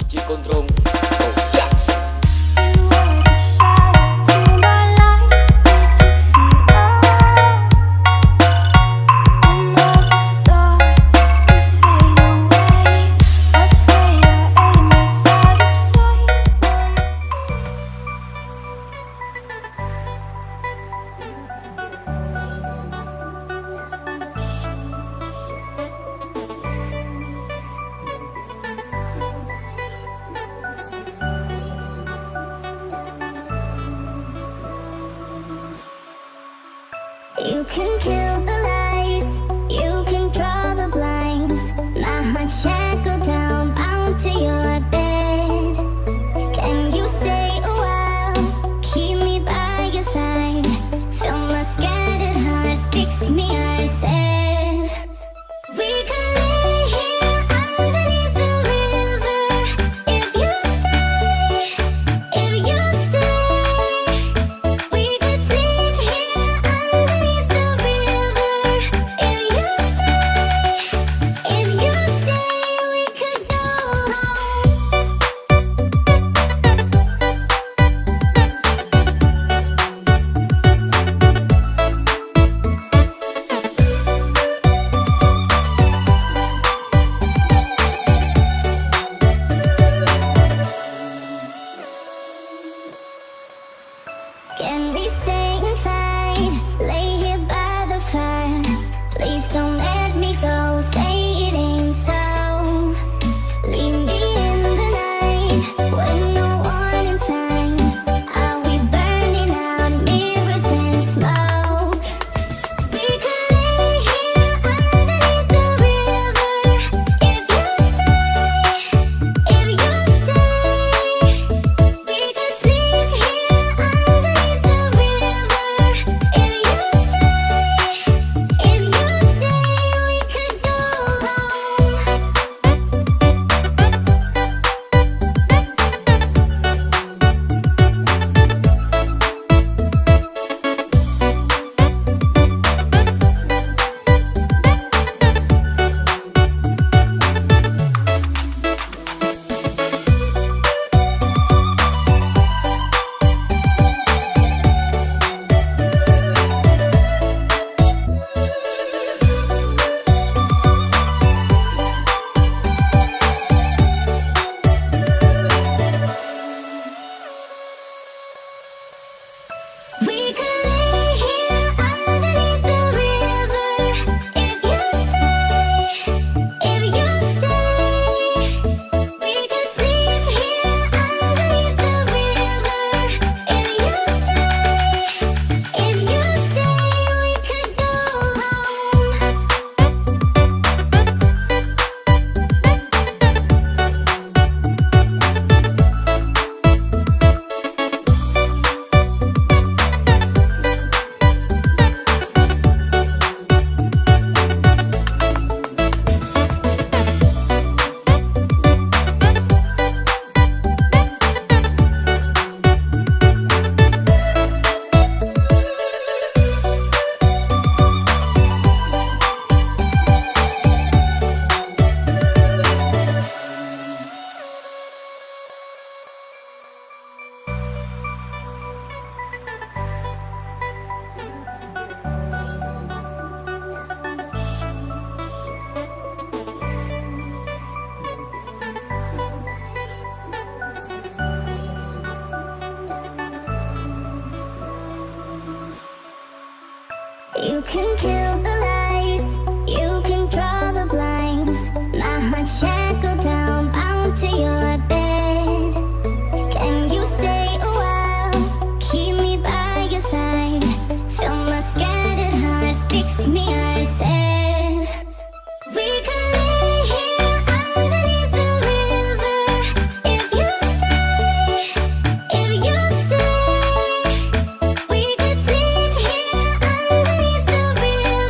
DJ Gondrong Production. You can kill the lights, you can draw the blinds. My heart shackled down, bound to your bed. Can you stay a while, keep me by your side? Fill my scattered heart, fix me, I said. We could lay here underneath the river. If you stay, if you stay, we could sleep here underneath the river. If you stay, we could go home. Can we stay inside, lay here by the fire? Please don't let me go, say it ain't so. Leave me in the night, with no warning sign. Are we burning out mirrors and smoke? We could lay here underneath the river. If you stay, we could sleep here underneath the river. If you stay, we could go home. We could lay here underneath the river. If you stay, we could sleep here underneath the river. If you stay, we could go home. You can kill the lights, you can draw the blinds. My heart shackled down, bound to your bed. Can you stay a while, keep me by your side? Fill my scattered heart, fix me, I said. We could lay here underneath the river. If you stay, we could sleep here underneath the river.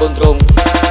Gondrong